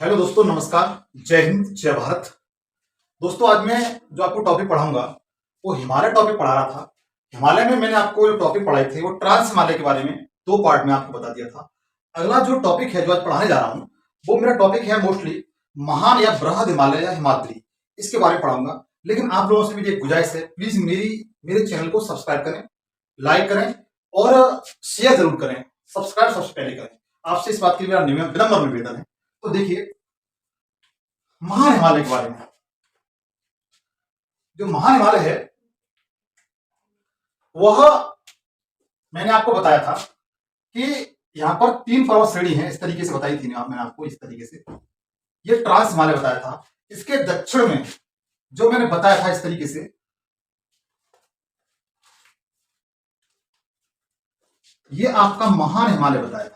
Hello दोस्तों, नमस्कार। जय हिंद, जय भारत। दोस्तों, आज मैं जो आपको टॉपिक पढ़ाऊंगा वो हिमालय टॉपिक पढ़ा रहा था। हिमालय में मैंने आपको जो टॉपिक पढ़ाई थी वो ट्रांस हिमालय के बारे में दो पार्ट में आपको बता दिया था। अगला जो टॉपिक है जो आज पढ़ाने जा रहा हूँ वो मेरा टॉपिक है मोस्टली महान या बृहद हिमालय या हिमाद्री, इसके बारे में पढ़ाऊंगा। लेकिन आप लोगों से मेरी एक गुजारिश है, प्लीज मेरे चैनल को सब्सक्राइब करें, लाइक करें और शेयर जरूर करें। सब्सक्राइब सबसे पहले करें, आपसे इस बात के लिए मेरा विनम्र निवेदन है। तो देखिए, महान हिमालय के बारे में, जो महान हिमालय है वह मैंने आपको बताया था कि यहां पर तीन पर्वत श्रेणी है, इस तरीके से बताई थी मैंने आपको। इस तरीके से ये ट्रांस हिमालय बताया था। इसके दक्षिण में जो मैंने बताया था इस तरीके से, ये आपका महान हिमालय बताया था।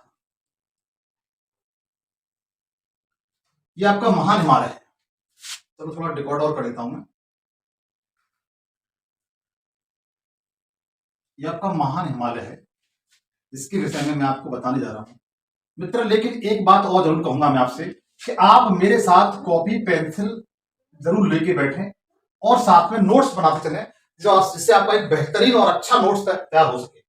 ये आपका महान हिमालय है। चलो थोड़ा रिकॉर्ड और कर देता हूं मैं। ये आपका महान हिमालय है, इसके विषय में मैं आपको बताने जा रहा हूं मित्र। लेकिन एक बात और जरूर कहूंगा मैं आपसे कि आप मेरे साथ कॉपी पेंसिल जरूर लेके बैठें और साथ में नोट्स बनाते चलें, जिससे आपका एक बेहतरीन और अच्छा नोट्स तैयार हो सके।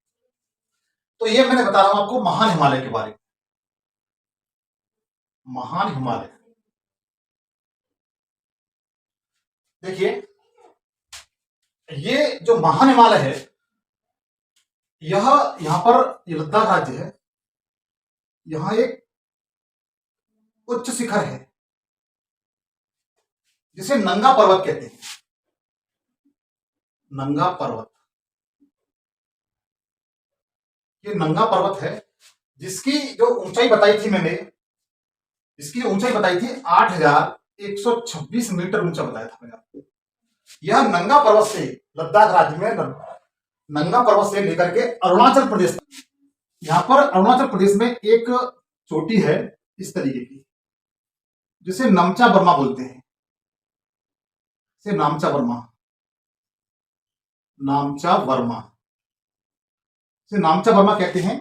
तो ये मैंने बता रहा हूं आपको महान हिमालय के बारे में। महान हिमालय, देखिए, ये जो महान हिमालय है यह यहां पर ये लद्दाख राज्य है। यहां एक उच्च शिखर है जिसे नंगा पर्वत कहते हैं। नंगा पर्वत, ये नंगा पर्वत है जिसकी जो ऊंचाई बताई थी मैंने, इसकी ऊंचाई बताई थी 8,126 मीटर ऊंचा बताया था मैंने आपको। यह नंगा पर्वत से, लद्दाख राज्य में नंगा पर्वत से लेकर के अरुणाचल प्रदेश, यहां पर अरुणाचल प्रदेश में एक चोटी है इस तरीके की जिसे नामचा बर्मा बोलते हैं। इसे नामचा बर्मा, नामचा वर्मा, इसे नामचा बर्मा कहते हैं,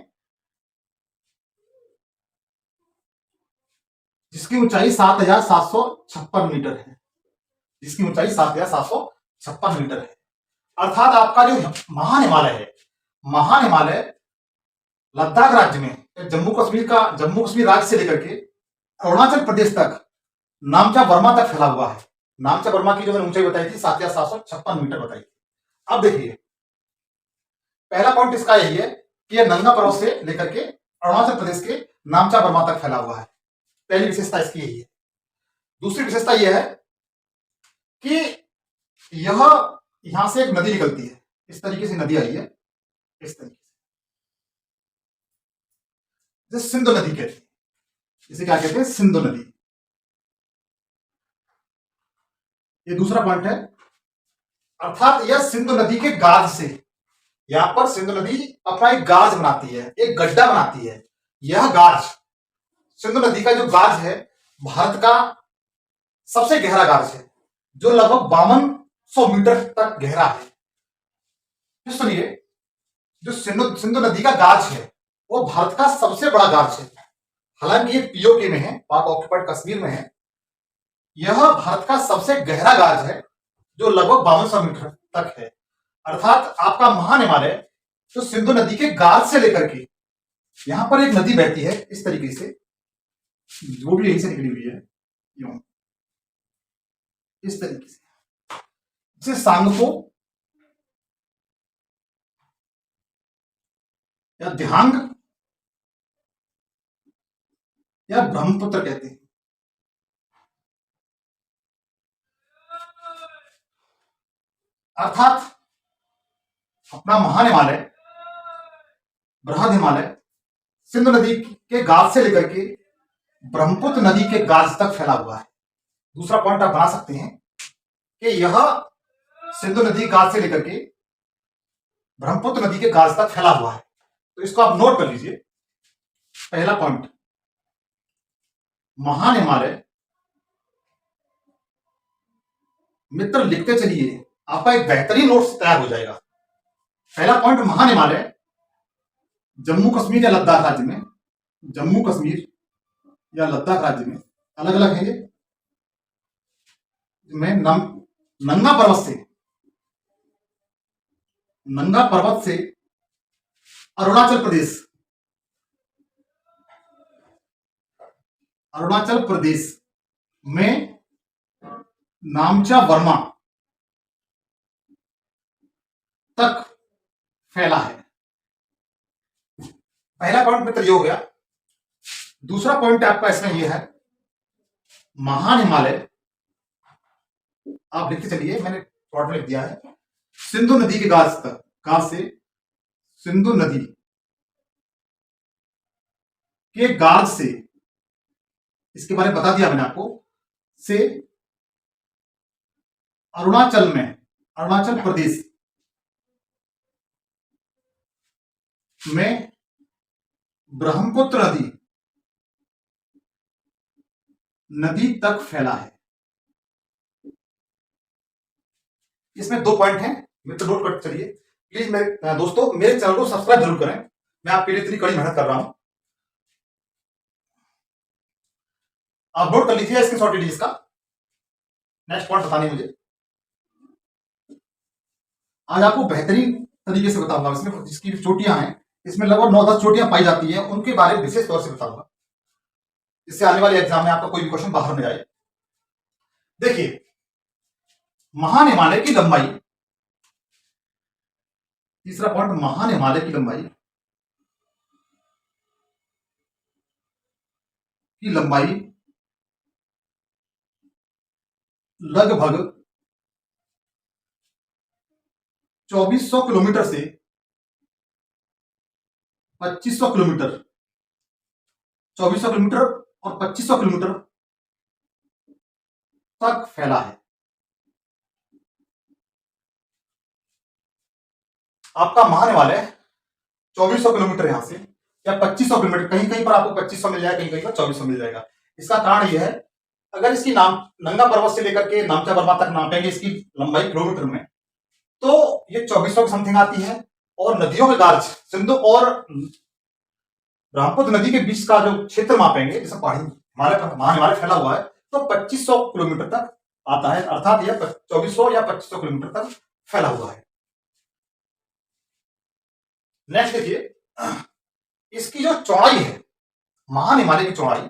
जिसकी ऊंचाई 7,756 मीटर है। जिसकी ऊंचाई 7,756 मीटर है। अर्थात आपका जो महान हिमालय है, महान हिमालय लद्दाख राज्य में जम्मू कश्मीर राज्य से लेकर के अरुणाचल प्रदेश तक नामचा बर्मा तक फैला हुआ है। नामचा बर्मा की जो मैंने ऊंचाई बताई थी 7,756 मीटर बताई थी। अब देखिए, पहला पॉइंट इसका यही है कि यह नंगा पर्वत से लेकर के अरुणाचल प्रदेश के नामचा बर्मा तक फैला हुआ है। पहली विशेषता इसकी यही है। दूसरी विशेषता यह है कि यह यहां से एक नदी निकलती है, इस तरीके से नदी आई है, इस तरीके से सिंधु नदी कहते हैं। इसे क्या कहते हैं? सिंधु नदी। ये दूसरा पॉइंट है। अर्थात यह सिंधु नदी के गाज से, यहां पर सिंधु नदी अपना एक गाज बनाती है, एक गड्ढा बनाती है। यह गाज, सिंधु नदी का जो गाज है, भारत का सबसे गहरा गाज है, जो लगभग 5200 मीटर तक गहरा है। तो सुनिए, जो सिंधु नदी का गाज है वो भारत का सबसे बड़ा गाज है। हालांकि ये पीओके में है, पाक ऑक्युपाइड कश्मीर में है। यह भारत का सबसे गहरा गाज है जो लगभग 5200 मीटर तक है। अर्थात आपका महान हिमालय जो सिंधु नदी के गाज से लेकर के, यहां पर एक नदी बहती है इस तरीके से, वो भी यहीं से निकली हुई है, यूं इस तरीके से, जिसे सांगपो या दिहांग या ब्रह्मपुत्र कहते हैं। अर्थात अपना महान हिमालय, बृहद हिमालय सिंधु नदी के गाज से लेकर के ब्रह्मपुत्र नदी के गाज तक फैला हुआ है। दूसरा पॉइंट आप बना सकते हैं कि यह सिंधु नदी गाज से लेकर के ब्रह्मपुत्र नदी के गाज तक फैला हुआ है। तो इसको आप नोट कर लीजिए। पहला पॉइंट, महान हिमालय। मित्र लिखते चलिए, आपका एक बेहतरीन नोट्स तैयार हो जाएगा। पहला पॉइंट, महान हिमालय जम्मू कश्मीर या लद्दाख राज्य में, जम्मू कश्मीर या लद्दाख राज्य में अलग अलग है ये। मैं नंगा पर्वत से, नंगा पर्वत से अरुणाचल प्रदेश, अरुणाचल प्रदेश में नामचा वर्मा तक फैला है। पहला पॉइंट मित्र ये हो गया। दूसरा पॉइंट आपका इसमें ये है, महान हिमालय, आप लिखते चलिए, मैंने शॉर्ट में लिख दिया है, सिंधु नदी के गाज तक, गाज से सिंधु नदी के गाज से, इसके बारे में बता दिया मैंने आपको, से अरुणाचल में, अरुणाचल प्रदेश में ब्रह्मपुत्र नदी, नदी तक फैला है। इसमें दो पॉइंट हैं, मित्र नोट कर चलिए प्लीज। मेरे दोस्तों, मेरे चैनल को सब्सक्राइब जरूर करें, मैं आपके लिए इतनी कड़ी मेहनत कर रहा हूं। आप नोट कर लीजिए इसके शॉर्ट लीजिए इसका। नेक्स्ट पॉइंट बताने मुझे, आज आपको बेहतरीन तरीके से बताऊंगा। इसमें जिसकी चोटियां हैं, इसमें लगभग 9-10 चोटियां पाई जाती हैं, उनके बारे में विशेष तौर से बताऊंगा, इससे आने वाले एग्जाम में आपका कोई भी क्वेश्चन बाहर नहीं आए। देखिए, महान हिमालय की लंबाई, तीसरा पॉइंट, महान हिमालय की लंबाई, लगभग 2400 किलोमीटर से 2500 किलोमीटर, 2400 किलोमीटर और 2500 किलोमीटर तक फैला है। आपका महान हिमालय 2400 किलोमीटर यहां से, या 2500 किलोमीटर, कहीं कहीं पर आपको 2500 मिल जाएगा, कहीं कहीं पर 2400 मिल जाएगा। इसका कारण यह है, अगर इसकी नाम नंगा पर्वत से लेकर के नामचा वर्मा तक नापेंगे इसकी लंबाई किलोमीटर में, तो ये 2400 की समथिंग आती है। और नदियों के गार्ज, सिंधु और ब्रह्मपुत्र नदी के बीच का जो क्षेत्र मापेंगे, जैसे पहाड़ी हिमालय पर महान हिमालय फैला हुआ है, तो 2500 किलोमीटर तक आता है, अर्थात यह 2400 या 2500 किलोमीटर तक फैला हुआ है। नेक्स्ट देखिए, इसकी जो चौड़ाई है, महान हिमालय की चौड़ाई,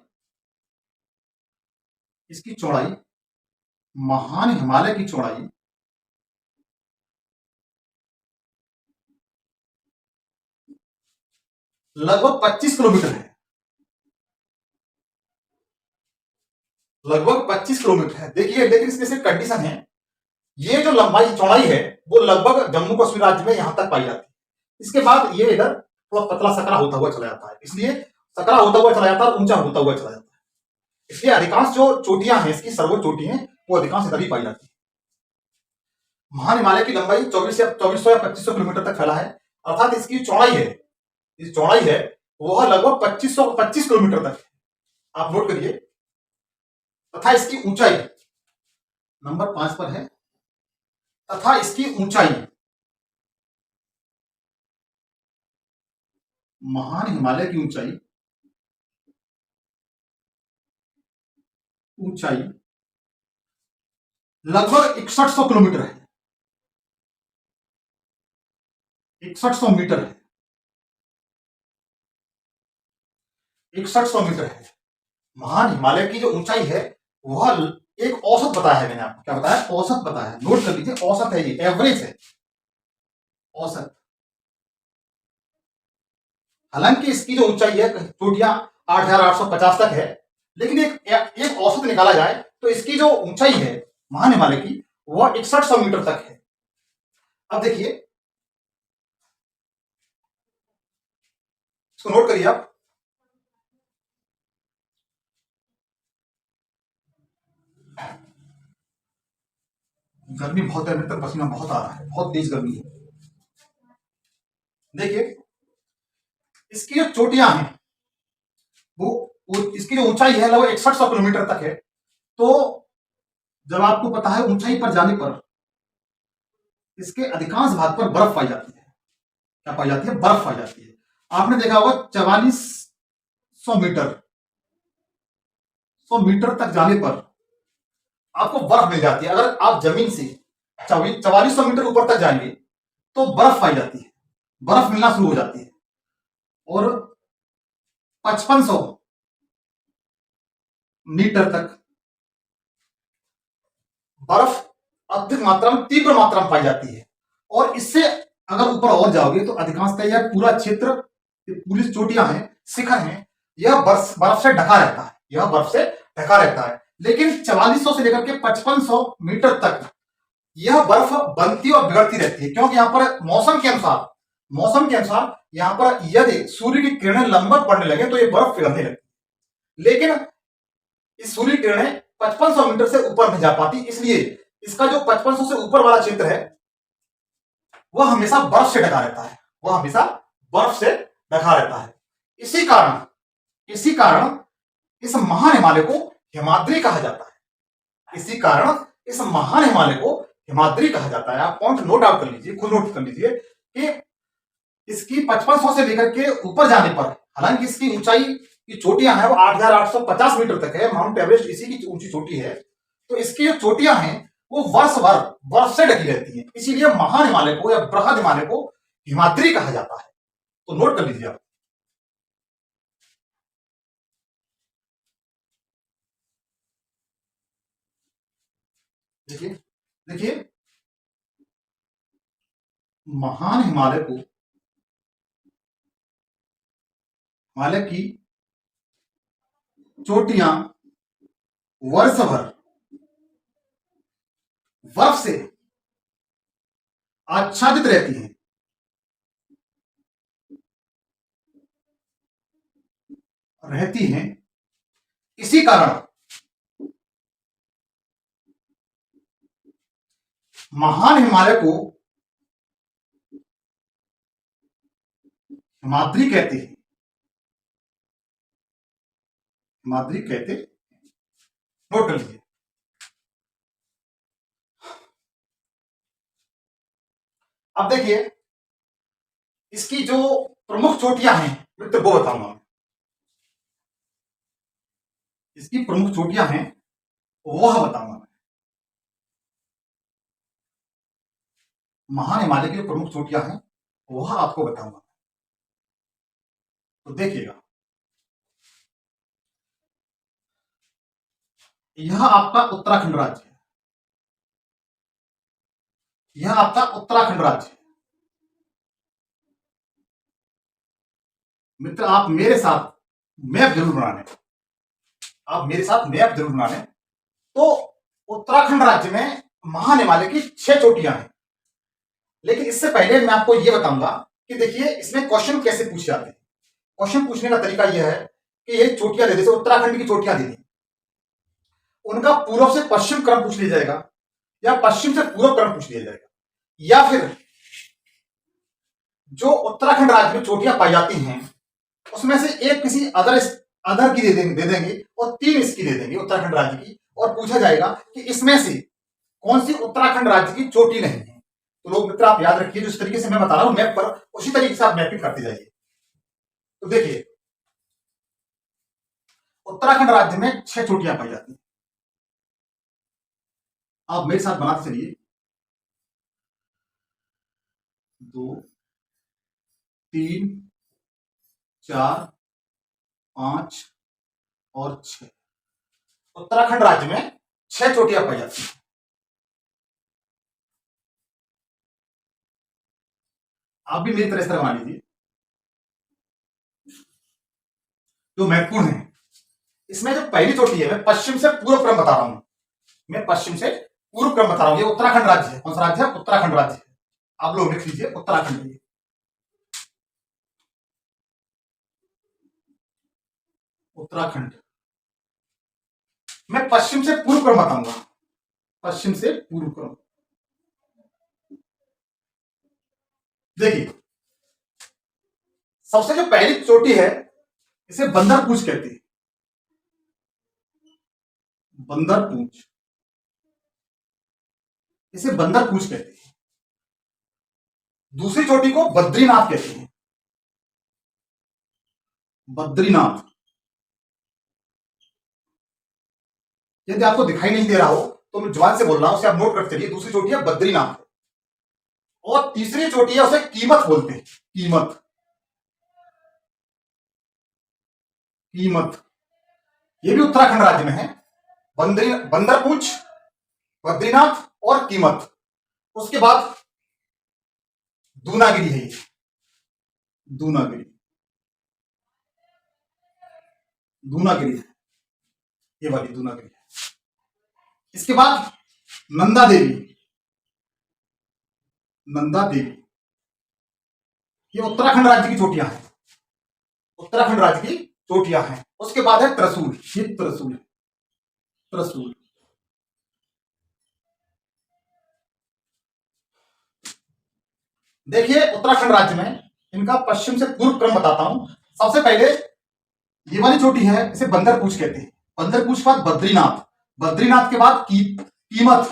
इसकी चौड़ाई, महान हिमालय की चौड़ाई लगभग 25 किलोमीटर है, लगभग 25 किलोमीटर है। देखिए, लेकिन इसमें से कंडीशन है, ये जो लंबाई चौड़ाई है वो लगभग जम्मू कश्मीर राज्य में यहां तक पाई जाती है। इसके बाद ये इधर थोड़ा पतला सकरा होता हुआ चला जाता है, इसलिए सकरा होता हुआ चला जाता है, ऊंचा होता हुआ चला जाता है। इसलिए अधिकांश जो चोटियां हैं, इसकी सर्वोच्च चोटी हैं, वो अधिकांश इधर ही पाई जाती है। महान हिमालय की लंबाई 2400 या 2500 किलोमीटर तक फैला है, अर्थात इसकी चौड़ाई है, इस चौड़ाई है वह लगभग 25 किलोमीटर तक है। आप नोट करिए। तथा इसकी ऊंचाई नंबर 5 पर है, तथा इसकी ऊंचाई, महान हिमालय की ऊंचाई, ऊंचाई लगभग 6100 किलोमीटर है, 6100 मीटर है, 6100 मीटर है। महान हिमालय की जो ऊंचाई है वह एक औसत बताया है मैंने आपको, क्या बताया, औसत बताया है। नोट कर लीजिए, औसत है, ये एवरेज है, औसत। हालांकि इसकी जो ऊंचाई है, चोटियां 8850 तक है, लेकिन एक औसत निकाला जाए तो इसकी जो ऊंचाई है महान हिमालय की, वह 6100 मीटर तक है। अब देखिए, इसको नोट करिए आप। गर्मी बहुत है, तक पसीना बहुत आ रहा है, बहुत तेज गर्मी है। देखिए, इसकी जो चोटियां हैं वो इसकी जो ऊंचाई है लगभग 6100 किलोमीटर तक है। तो जब आपको पता है ऊंचाई पर जाने पर इसके अधिकांश भाग पर बर्फ पाई जाती है, क्या पाई जाती है, बर्फ पाई जाती है। आपने देखा होगा 4400 मीटर, मीटर तक जाने पर आपको बर्फ मिल जाती है। अगर आप जमीन से 4400 मीटर ऊपर तक जाएंगे तो बर्फ पाई जाती है, बर्फ मिलना शुरू हो जाती है। और 5500 मीटर तक बर्फ अधिक मात्रा में, तीव्र मात्रा में पाई जाती है। और इससे अगर ऊपर और जाओगे तो अधिकांशतः यह पूरा क्षेत्र, पूरी चोटियां हैं, शिखर हैं, यह बर्फ से ढका रहता है, यह बर्फ से ढका रहता है। लेकिन 4400 से लेकर के 5500 मीटर तक यह बर्फ बनती और बिगड़ती रहती है, क्योंकि यहां पर मौसम के अनुसार यहां पर यदि सूर्य की किरणें लंबवत पड़ने लगे तो यह बर्फ पिघलने लगती है। लेकिन इस सूर्य की किरणें 5500 मीटर से ऊपर नहीं जा पाती, इसलिए इसका जो 5500 से ऊपर वाला क्षेत्र है वह हमेशा बर्फ से ढका रहता है, वह हमेशा बर्फ से ढका रहता है। इसी कारण इस महान हिमालय को हिमाद्री कहा जाता है। इसी कारण इस महान हिमालय को हिमाद्री कहा जाता है। आप पॉइंट नोट आउट कर लीजिए, खुद नोट कर लीजिए कि इसकी 5500 से लेकर के ऊपर जाने पर, हालांकि इसकी ऊंचाई की चोटियां हैं वो 8850 मीटर तक है, माउंट एवरेस्ट इसी की ऊंची चोटी है, तो इसकी जो चोटियां हैं वो वर्ष भर बर्फ से ढकी रहती है, इसीलिए महान हिमालय को या बृहद हिमालय को हिमाद्री कहा जाता है। तो नोट कर लीजिए आप। देखिए देखिए, महान हिमालय को, हिमालय की चोटियां वर्ष भर बर्फ से आच्छादित रहती हैं। इसी कारण महान हिमालय को हिमाद्री कहते हैं, हिमाद्री कहते। नोट कर लीजिए। अब देखिए, इसकी जो प्रमुख चोटियां हैं मित्र वो बताऊंगा मैं। इसकी प्रमुख चोटियां हैं वह बताऊंगा मैं। महान हिमालय की जो प्रमुख चोटियां हैं वह आपको बताऊंगा। तो देखिएगा, यह आपका उत्तराखंड राज्य है, यह आपका उत्तराखंड राज्य है। मित्र आप मेरे साथ मैप जरूर बनाने, आप मेरे साथ मैप जरूर बनाने। तो उत्तराखंड राज्य में महान हिमालय की 6 चोटियां हैं। लेकिन इससे पहले मैं आपको यह बताऊंगा कि देखिए इसमें क्वेश्चन कैसे पूछे जाते हैं। क्वेश्चन पूछने का तरीका यह है कि ये चोटियां दे, जैसे उत्तराखंड की चोटियां दे दी, उनका पूर्व से पश्चिम क्रम पूछ लिया जाएगा या पश्चिम से पूर्व क्रम पूछ लिया जाएगा, या फिर जो उत्तराखंड राज्य में चोटियां पाई जाती हैं उसमें से एक किसी अदर की दे देंगे और 3 इसकी दे देंगे उत्तराखंड राज्य की, और पूछा जाएगा कि इसमें से कौन सी उत्तराखंड राज्य की चोटी नहीं है। तो लोग मित्र आप याद रखिए, जिस तरीके से मैं बता रहा हूं मैप पर, उसी तरीके से आप मैपिंग करते जाइए। तो देखिए, उत्तराखंड राज्य में 6 चोटियां पाई जाती हैं। आप मेरे साथ बनाते चलिए, 2 3 4 5 और 6। उत्तराखंड राज्य में 6 चोटियां पाई जाती हैं। आप भी मेरी तरह से बना लीजिए। जो महत्वपूर्ण है, इसमें जो पहली चोटी है, मैं पश्चिम से पूर्व क्रम बता रहा हूं, मैं पश्चिम से पूर्व क्रम बता रहा हूं। ये उत्तराखंड राज्य है। कौन सा राज्य है? उत्तराखंड राज्य है। आप लोग लिख लीजिए उत्तराखंड। उत्तराखंड मैं पश्चिम से पूर्व क्रम बताऊंगा, पश्चिम से पूर्व क्रम। देखिए, सबसे जो पहली चोटी है इसे बंदर पूंछ कहते हैं, बंदर पूंछ, इसे बंदर पूंछ कहते हैं। दूसरी चोटी को बद्रीनाथ कहते हैं, बद्रीनाथ। यदि आपको दिखाई नहीं दे रहा हो तो मैं जुबान से बोल रहा हूं, उसे आप नोट करते चलिए। दूसरी चोटी है बद्रीनाथ, और तीसरी चोटी है उसे कीमत बोलते हैं। कीमत, कीमत, ये भी उत्तराखंड राज्य में है। बंदरपूछ, बद्रीनाथ और कीमत। उसके बाद दूनागिरी है, ये दूनागिरी, दूनागिरी है, ये वाली दूनागिरी है। इसके बाद नंदा देवी, नंदा देवी, ये उत्तराखंड राज्य की चोटियां हैं, उत्तराखंड राज्य की चोटियां हैं। उसके बाद है त्रिशूल, ये त्रिशूल है, त्रिशूल। देखिए उत्तराखंड राज्य में इनका पश्चिम से पूर्व क्रम बताता हूं। सबसे पहले ये वाली चोटी है, इसे बंदरपूछ कहते हैं। बंदरपूछ के बाद बद्रीनाथ, बद्रीनाथ के बाद कीमत,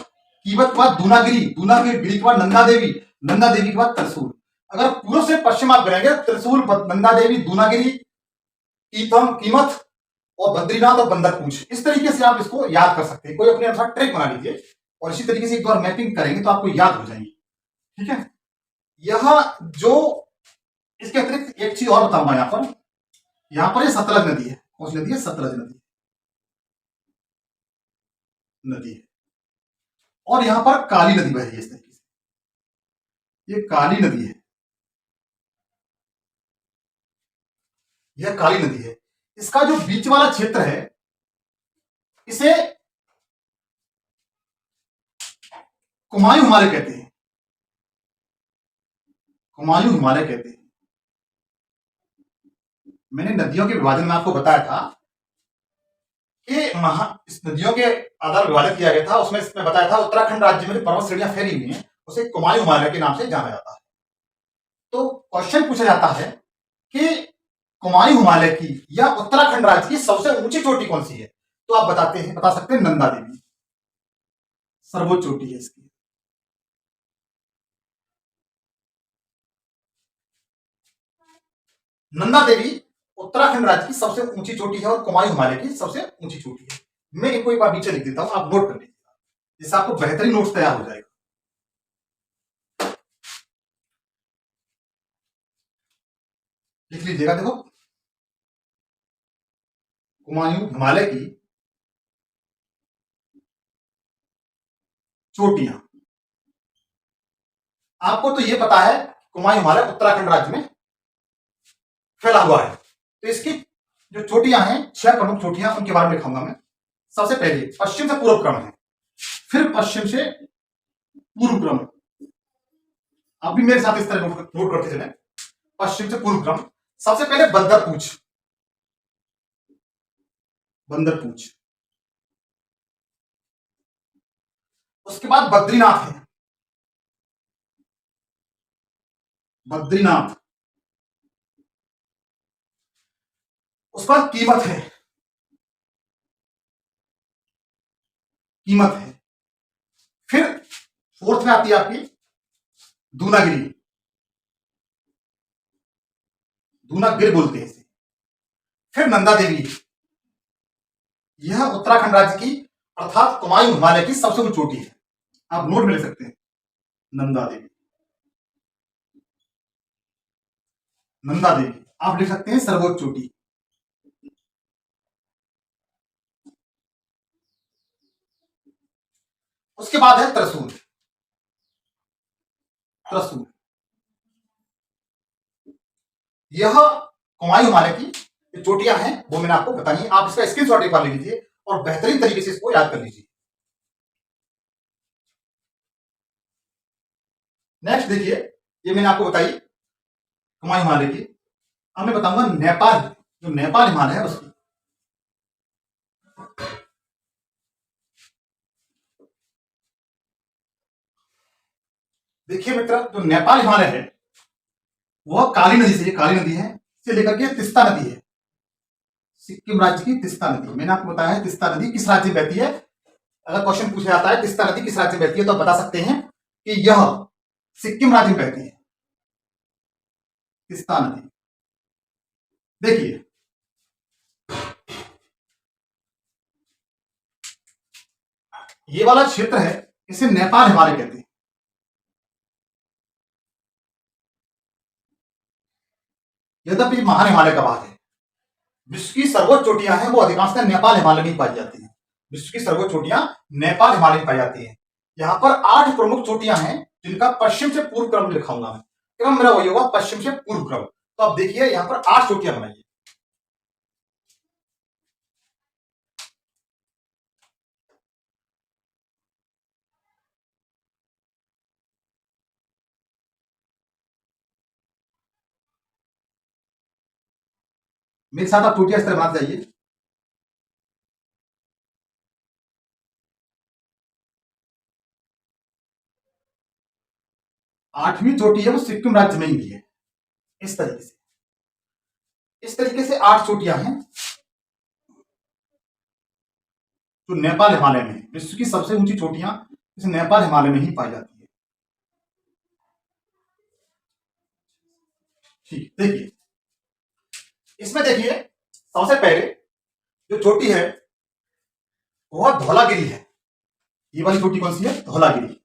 कीमत के बाद दूनागिरी, दूनागिरी के बाद नंदा देवी, नंदा देवी के बाद त्रिशूल। अगर पूर्व से पश्चिम आप गिरेंगे, त्रिशूल, नंदा देवी, दूनागिरी, कीमत और बद्रीनाथ और बंदरपूछ, इस तरीके से आप इसको याद कर सकते हैं। कोई अपने अनुसार ट्रिक बना लीजिए और इसी तरीके से एक बार मैपिंग करेंगे तो आपको याद हो जाएंगे। ठीक है, यह जो इसके अतिरिक्त एक चीज और बताऊंगा, यहां पर ये सतलज नदी है। कौन सी नदी है? सतलज नदी, नदी है। और यहां पर काली नदी बह रही है इस तरीके से, ये काली नदी है, यह काली नदी है। इसका जो बीच वाला क्षेत्र है इसे कुमायूं हिमालय कहते हैं, कुमायूं हिमालय कहते हैं। मैंने नदियों के विभाजन में आपको बताया था कि इस नदियों के आधार विभाजित किया गया था, उसमें इसमें बताया था उत्तराखंड राज्य में जो पर्वत श्रेणियां फैली हुई हैं उसे कुमायूं हिमालय के नाम से जाना जाता है। तो क्वेश्चन पूछा जाता है कि कुमायूं हिमालय की या उत्तराखंड राज्य की सबसे ऊंची चोटी कौन सी है? तो आप बता सकते हैं नंदा देवी, सर्वोच्च चोटी है इसकी। नंदा देवी उत्तराखंड राज्य की सबसे ऊंची चोटी है और कुमायूं हिमालय की सबसे ऊंची चोटी है। मैं इनको एक बार नीचे लिख देता हूं, आप नोट कर लीजिएगा, जिससे आपको बेहतरीन नोट्स तैयार हो जाएगा। लिख लीजिएगा, देखो कुमायूं हिमालय की चोटियां। आपको तो यह पता है कुमायूं हिमालय उत्तराखंड राज्य में फैला हुआ है। तो इसकी जो चोटियां हैं, 6 प्रमुख चोटियां, उनके बारे में लिखूंगा मैं। सबसे पहले पश्चिम से पूर्व क्रम है, फिर पश्चिम से पूर्व क्रम। आप भी मेरे साथ इस तरह नोट करते चले, पश्चिम से पूर्व क्रम। सबसे पहले बंदरपूछ, बंदरपूछ। उसके बाद बद्रीनाथ है, बद्रीनाथ। उसके बाद कीमत है, कीमत है। फिर फोर्थ में आती है आपकी दूनागिरी, दूनागिरी बोलते हैं इसे। फिर नंदा देवी, यह उत्तराखंड राज्य की अर्थात कुमायूं हिमालय की सबसे ऊंची चोटी है। आप नोट में ले सकते हैं, नंदा देवी, नंदा देवी। आप लिख सकते हैं सर्वोच्च चोटी। उसके बाद है त्रिशूल, त्रिशूल। यह कुमायूं हिमालय की चोटियां हैं, वो मैंने आपको बताई। आप इसका स्क्रीनशॉट एक बार ले लीजिए और बेहतरीन तरीके से इसको याद कर लीजिए। नेक्स्ट देखिए, ये मैंने आपको बताई कुमायूं हिमालय की। अब मैं बताऊंगा नेपाल, जो नेपाल हिमालय है उसकी। देखिए मित्र, जो नेपाल हिमालय है वह काली नदी से, काली नदी है, से लेकर के तिस्ता नदी है, सिक्किम राज्य की तिस्ता नदी। मैंने आपको बताया है तिस्ता नदी किस राज्य में बहती है। अगर क्वेश्चन पूछा जाता है तिस्ता नदी किस राज्य में बहती है, तो आप बता सकते हैं कि यह सिक्किम राज्य में बहती है, तिस्ता नदी। देखिए ये वाला क्षेत्र है, इसे नेपाल हिमालय कहते हैं। यद्यपि महान हिमालय का भाग है। विश्व की सर्वोच्च चोटियां हैं वो अधिकांशतः नेपाल हिमालय में पाई जाती हैं। विश्व की सर्वोच्च चोटियां नेपाल हिमालय में पाई जाती हैं। यहाँ पर 8 प्रमुख चोटियां हैं जिनका पश्चिम से पूर्व क्रम लिखाऊंगा मैं। क्रम मेरा वही होगा, पश्चिम से पूर्व क्रम। तो अब देखिए यहाँ पर 8 चोटियां बनाइए। मेरे साथ आप चोटियां इस तरह बनाते जाइए। 8वीं चोटी है वो सिक्किम राज्य में ही भी है। इस तरीके से 8 चोटियां हैं जो नेपाल हिमालय में। विश्व की सबसे ऊंची चोटियां इस नेपाल हिमालय में ही पाई जाती है। ठीक, देखिए इसमें देखिए सबसे पहले जो चोटी है वह धौलागिरी है। ये वाली चोटी कौन सी है? धौलागिरी।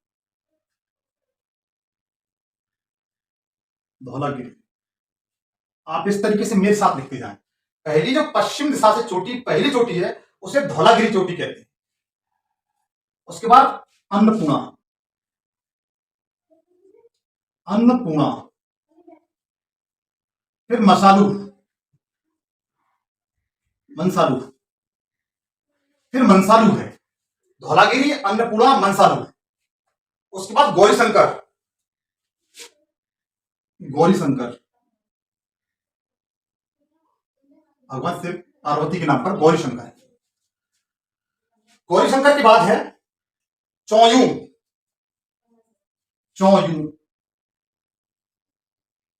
धौलागिरी आप इस तरीके से मेरे साथ लिखते जाएं। पहली जो पश्चिम दिशा से चोटी, पहली चोटी है उसे धौलागिरी चोटी कहते हैं। उसके बाद अन्नपूर्णा, अन्नपूर्णा, फिर मसालू, मंसालू, फिर मंसालू है। धौलागिरी, अन्नपूर्णा, मंसालू। उसके बाद गौरीशंकर, गौरीशंकर भगवान शिव पार्वती के नाम पर गौरीशंकर। गौरीशंकर के बाद है चौयू, चौयू,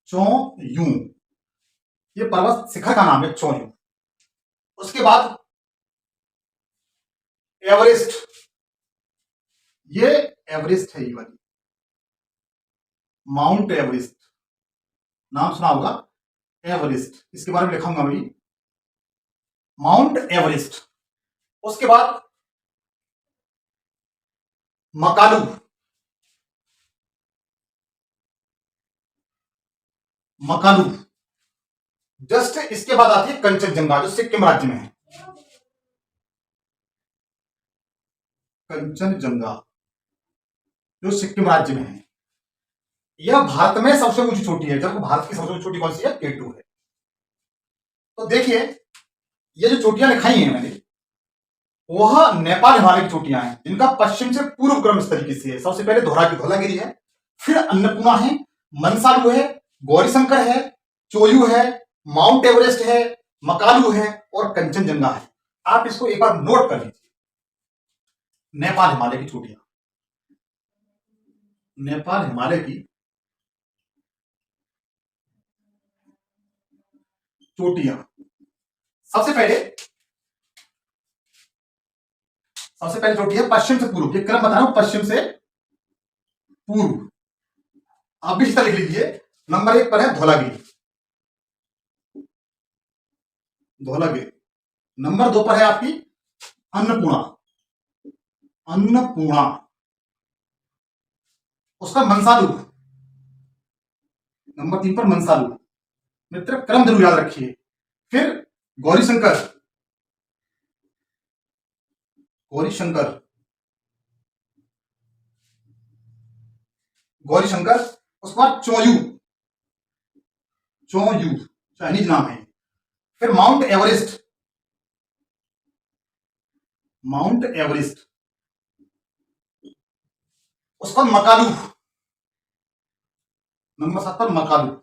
चौयू, ये पर्वत शिखर का नाम है चौयू। उसके बाद एवरेस्ट, ये एवरेस्ट है, ये वाली माउंट एवरेस्ट, नाम सुना होगा एवरेस्ट, इसके बारे में लिखाऊंगा मैं माउंट एवरेस्ट। उसके बाद मकालू, मकालू। जस्ट इसके बाद आती है कंचनजंगा जो सिक्किम राज्य में है। कंचनजंगा जो सिक्किम राज्य में है। यह भारत में सबसे ऊंची चोटी है, जबकि भारत की सबसे ऊंची चोटी कौन सी है? K2 है। तो देखिए ये जो चोटियां लिखाई हैं मैंने वह नेपाल हिमालय की चोटियां हैं जिनका पश्चिम से पूर्व क्रम इस तरीके से है। सबसे पहले धौलागिरी है, फिर अन्नपूर्णा है, मंसालू है, गौरीशंकर है, चोयू है, माउंट एवरेस्ट है, मकालू है और कंचनजंगा है। आप इसको एक बार नोट कर लीजिए। नेपाल हिमालय की चोटियां, नेपाल हिमालय की चोटियां। सबसे पहले चोटी है पश्चिम से पूर्व। ये क्रम बता रहा हूं, पश्चिम से पूर्व। आप भी इस तरह लिख लीजिए। नंबर 1 पर है धौलागिरी, धौलागिरी। नंबर 2 पर है आपकी अन्नपूर्णा, अन्नपूर्णा। उसका मंसालू, नंबर 3 पर मंसालू। मित्र क्रम जरूर याद रखिए। फिर गौरीशंकर, गौरीशंकर, गौरीशंकर। उसके बाद चौयू, चौयू चाइनीज नाम है। फिर माउंट एवरेस्ट, माउंट एवरेस्ट। उसका मकालू, नंबर 7 पर मकालू।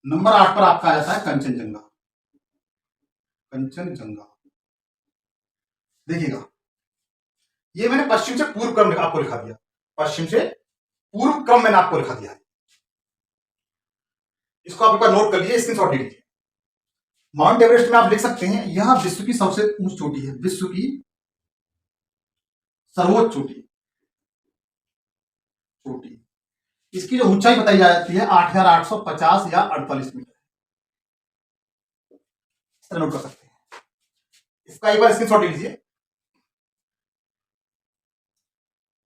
नंबर 8 पर आपका आ जाता है कंचनजंगा, कंचनजंगा। देखिएगा ये मैंने पश्चिम से पूर्व क्रम आपको लिखा दिया, पश्चिम से पूर्व क्रम मैंने आपको लिखा दिया है। इसको आप एक बार नोट कर लीजिए, स्क्रीनशॉट ले लीजिए। माउंट एवरेस्ट में आप लिख सकते हैं यह विश्व की सबसे ऊंची चोटी है, विश्व की सर्वोच्च चोटी, चोटी। इसकी जो ऊंचाई बताई जाती है 8,850 या 48 मीटर। इस तरह नोट कर सकते हैं। इसका एक बार स्क्रीनशॉट ले लीजिए।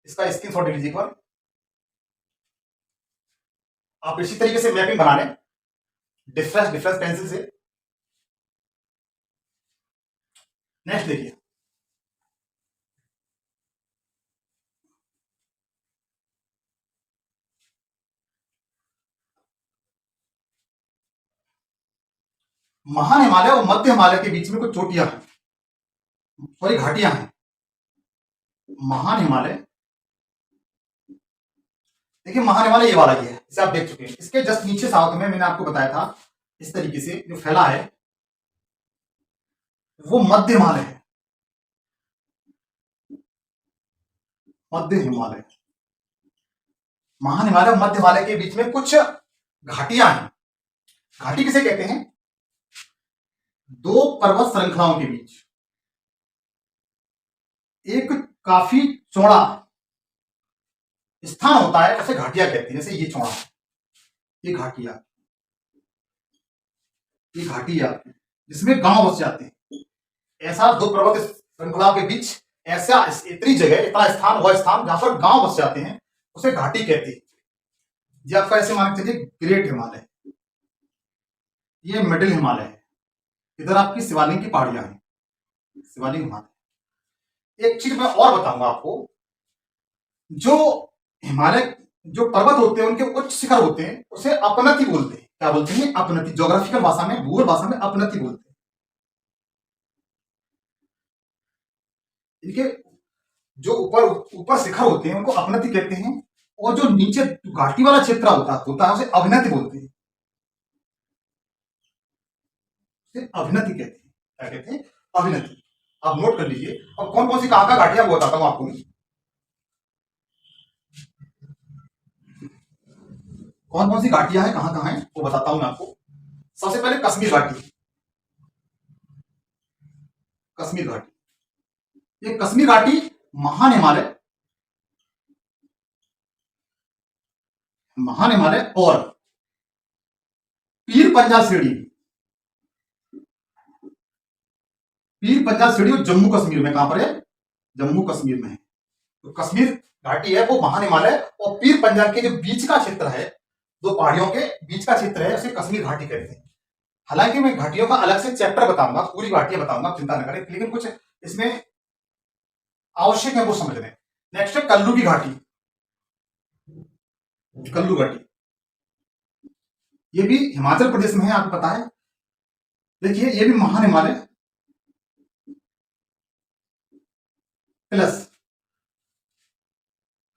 इसका स्क्रीनशॉट ले लीजिए एक बार। आप इसी तरीके से मैपिंग बना लें डिफरेंस डिफरेंस पेंसिल से। नेक्स्ट देखिए, महान हिमालय और मध्य हिमालय के बीच में कुछ चोटियां हैं, सॉरी घाटियां हैं। महान हिमालय, देखिए महान हिमालय ये वाला ही है, इसे आप देख चुके हैं। इसके जस्ट नीचे साउथ में मैंने आपको बताया था इस तरीके से जो फैला है वो मध्य हिमालय है। मध्य हिमालय, महान हिमालय और मध्य हिमालय के बीच में कुछ घाटियां हैं। घाटी किसे कहते हैं? दो पर्वत श्रृंखलाओं के बीच एक काफी चौड़ा स्थान होता है, उसे घाटियां कहते हैं। जैसे ये चौड़ा, ये घाटियां, ये घाटियां जिसमें गांव बस जाते हैं। ऐसा दो पर्वत श्रृंखलाओं के बीच ऐसा इतनी जगह, इतना स्थान, वह स्थान जहां पर गांव बस जाते हैं उसे घाटी कहते हैं। ये आपका ऐसे मान के चलिए ग्रेट हिमालय, ये मिडिल हिमालय है, इधर आपकी शिवालिक की पहाड़ियां हैं, शिवालिक हिमालय। एक चीज मैं और बताऊंगा आपको, जो हिमालय जो पर्वत होते हैं उनके उच्च शिखर होते हैं उसे अपनति बोलते हैं। क्या बोलते हैं? अपनति। ज्योग्राफिकल भाषा में, भूगोल भाषा में अपनति बोलते हैं। इनके जो ऊपर ऊपर शिखर होते हैं उनको अपनति कहते हैं, और जो नीचे घाटी वाला क्षेत्र होता है उसे अभिनति बोलते हैं। उसे अभिनति कहते हैं। क्या कहते हैं? अभिनति। आप नोट कर लीजिए। अब कौन कौन सी कहां का घाटियां वो बताता हूं आपको। कौन कौन सी घाटियां हैं, कहां कहां है वो बताता हूं मैं आपको। सबसे पहले कश्मीर घाटी, कश्मीर घाटी। ये कश्मीर घाटी महान हिमालय, महान हिमालय और पीर पंजाल श्रेणी, पीर पंजाल श्रेणी और जम्मू कश्मीर में, कहां पर है? जम्मू कश्मीर में है। तो कश्मीर घाटी है वो महान हिमालय और पीर पंजाल के जो बीच का क्षेत्र है, दो पहाड़ियों के बीच का क्षेत्र है, उसे कश्मीर घाटी कहते हैं। हालांकि मैं घाटियों का अलग से चैप्टर बताऊंगा, पूरी घाटियां बताऊंगा, चिंता न करें, लेकिन कुछ इसमें आवश्यक है वो समझ लें। नेक्स्ट है कल्लू की घाटी, कल्लू घाटी। ये भी हिमाचल प्रदेश में है, आपको पता है। देखिए ये भी महान हिमालय प्लस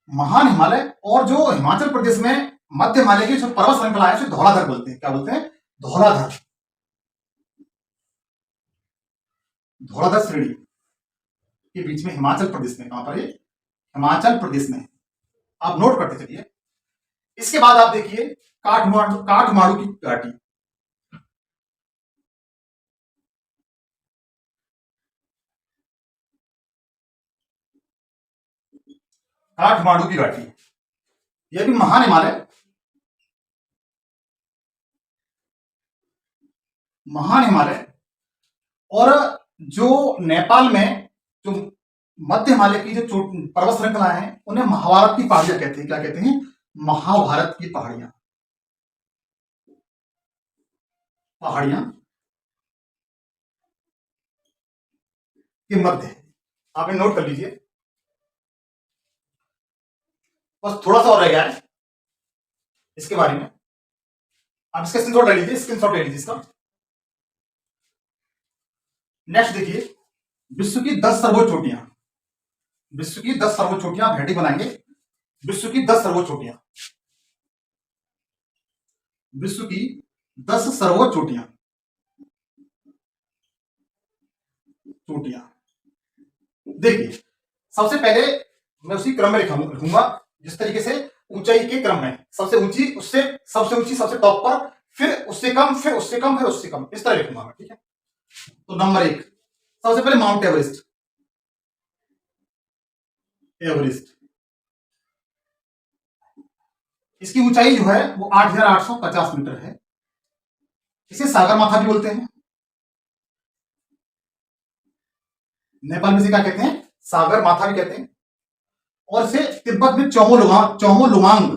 महान हिमालय और जो हिमाचल प्रदेश में मध्य हिमालय की जो पर्वत श्रृंखला है उसे धौलाधर बोलते हैं। क्या बोलते हैं? धौलाधर। धौलाधर श्रेणी के बीच में हिमाचल प्रदेश में, कहां पर है? हिमाचल प्रदेश में। आप नोट करते चलिए। इसके बाद आप देखिए काठमांडू, काठमांडू की घाटी, काठमांडू की घाटी। यह भी महान हिमालय, महान हिमालय और जो नेपाल में जो मध्य हिमालय की जो पर्वत श्रृंखला है उन्हें महाभारत की पहाड़ियां कहते हैं। क्या कहते हैं? महाभारत की पहाड़ियां, पहाड़ियां के मध्य। आप नोट कर लीजिए। बस थोड़ा सा और रह गया है इसके बारे में, आप इसका स्क्रीनशॉट ले लीजिए, स्क्रीनशॉट ले लीजिए इसका। नेक्स्ट देखिए, विश्व की 10 सर्वोच्च चोटियां, विश्व की 10 सर्वोच्च चोटियां, आप हेडिंग बनाएंगे विश्व की 10 सर्वोच्च चोटियां, विश्व की 10 सर्वोच्च चोटियां, चोटियां। देखिए सबसे पहले मैं उसी क्रम में लिखूंगा जिस तरीके से ऊंचाई के क्रम में, सबसे ऊंची, उससे सबसे ऊंची, सबसे टॉप पर, फिर उससे कम, फिर उससे कम, फिर उससे कम, इस तरह लिखूंगा मैं। ठीक है, तो नंबर 1 सबसे पहले माउंट एवरेस्ट। एवरेस्ट, इसकी ऊंचाई जो है वो 8,850 मीटर है। इसे सागर माथा भी बोलते हैं। नेपाल में से क्या कहते हैं? सागर माथा भी कहते हैं। और इसे तिब्बत में चोमोलुंगांग चोमोलुंगांग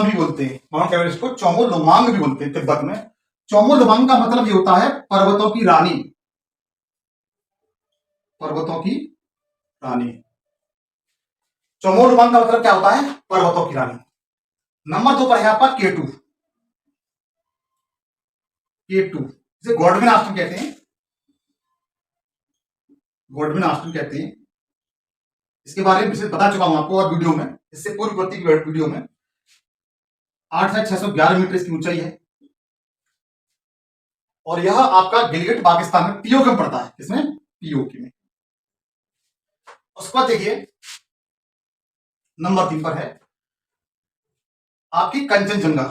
भी बोलते हैं, माउंट एवरेस्ट को चोमोलुंगांग भी बोलते हैं तिब्बत में। चोमोलुंगांग का मतलब ये होता है पर्वतों की रानी, पर्वतों की रानी। चोमोलुंगांग का मतलब क्या होता है? पर्वतों की रानी। नंबर 2 पर है आपका K2, जिसे गॉडविन आश्रम कहते हैं, गॉडविन आश्रम कहते हैं। इसके बारे में विशेष बता चुका हूं आपको और वीडियो में, इससे पूर्व की वीडियो में। 8,611 मीटर इसकी ऊंचाई है और यह आपका गिलगिट पाकिस्तान में पीओके में पड़ता है। किसमें? पीओके में। उसके बाद देखिए नंबर 3 पर है आपकी कंचनजंगा।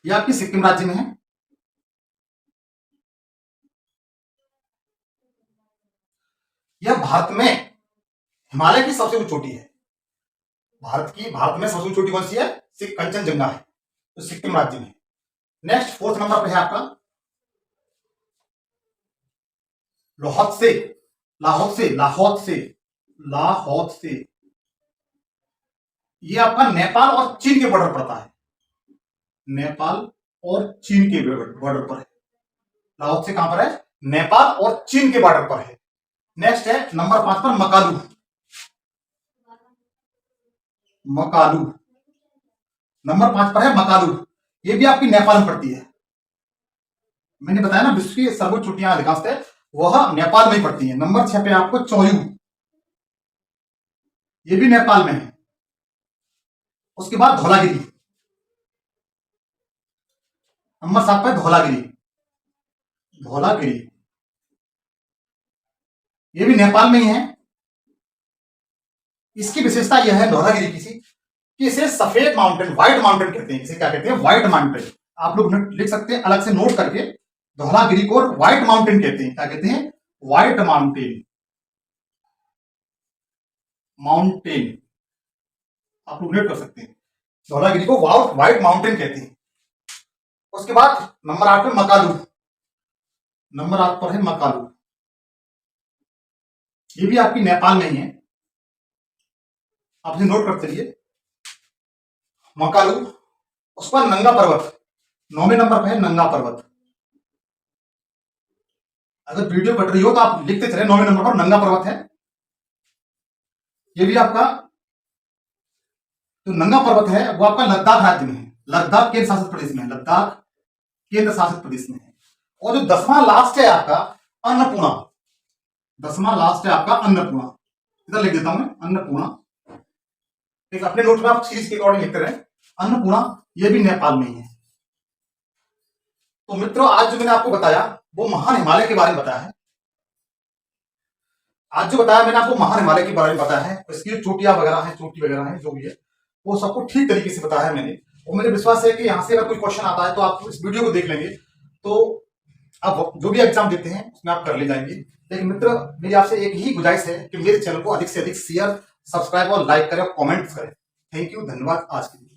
यह आपकी सिक्किम राज्य में है। यह भारत में हिमालय की सबसे ऊंची चोटी है। भारत में सबसे ऊंची चोटी कौन सी है? कंचनजंगा है, तो सिक्किम राज्य में। नेक्स्ट 4th नंबर पर है आपका लाहौत्से। ये आपका नेपाल और चीन के बॉर्डर पड़ता है, नेपाल और चीन के बॉर्डर पर है। लाहौत्से कहां पर है? नेपाल और चीन के बॉर्डर पर है। नेक्स्ट है नंबर 5 पर मकालू। नंबर 5 पर है मकालू। ये भी आपकी नेपाल में पड़ती है। मैंने बताया ना विश्व की सर्वोच्च चोटियां अधिकांश है वह नेपाल में ही पड़ती है। नंबर 6 पे आपको चोयू, ये भी नेपाल में है। उसके बाद धौलागिरी, नंबर 7 पे धौलागिरी, ये भी नेपाल में ही है। इसकी विशेषता यह है धौलागिरी की कि इसे सफेद माउंटेन, व्हाइट माउंटेन कहते हैं। इसे क्या कहते हैं? White mountain. आप लोग लिख सकते हैं अलग से नोट करके, धौलागिरी को व्हाइट माउंटेन कहते हैं। क्या कहते हैं? White mountain. आप लोग नोट कर सकते हैं, धौलागिरी को व्हाइट माउंटेन कहते हैं। उसके बाद नंबर 8 पे मकालू। नंबर 8 पर है मकालू, ये भी आपकी नेपाल में ही है। आप इसे नोट करते रहिए, मकालू। उस पर नंगा पर्वत, 9वें नंबर पर है नंगा पर्वत। अगर वीडियो कट रही हो तो आप लिखते चले, 9वें नंबर पर नंगा पर्वत है। ये भी आपका जो नंगा पर्वत है वो आपका लद्दाख राज्य में है, लद्दाख केंद्र शासित प्रदेश में है, लद्दाख केंद्र शासित प्रदेश में है। और जो 10वां लास्ट है आपका अन्नपूर्णा, 10वां लास्ट है आपका अन्नपूर्णा। इधर लिख देता हूं मैं, अन्नपूर्णा। एक अपने नोट में आप सीरीज के अकॉर्डिंग लिखते रहे। अन्नपूर्णा ये भी नेपाल में ही है। तो मित्रों आज जो मैंने आपको बताया वो महान हिमालय के बारे में बताया है। आज जो बताया मैंने आपको महान हिमालय के बारे में बताया है, इसकी जो चोटियां वगैरह हैं, चोटी वगैरह है, जो भी है वो सबको ठीक तरीके से बताया है मैंने। और मुझे विश्वास है कि यहाँ से अगर कोई क्वेश्चन आता है तो आप इस वीडियो को देख लेंगे तो आप जो भी एग्जाम देते हैं उसमें आप कर ले जाएंगे। लेकिन मित्र मेरी आपसे एक ही गुजारिश है कि मेरे चैनल को अधिक से अधिक शेयर, सब्सक्राइब और लाइक करें और कमेंट्स करें। थैंक यू, धन्यवाद आज के लिए।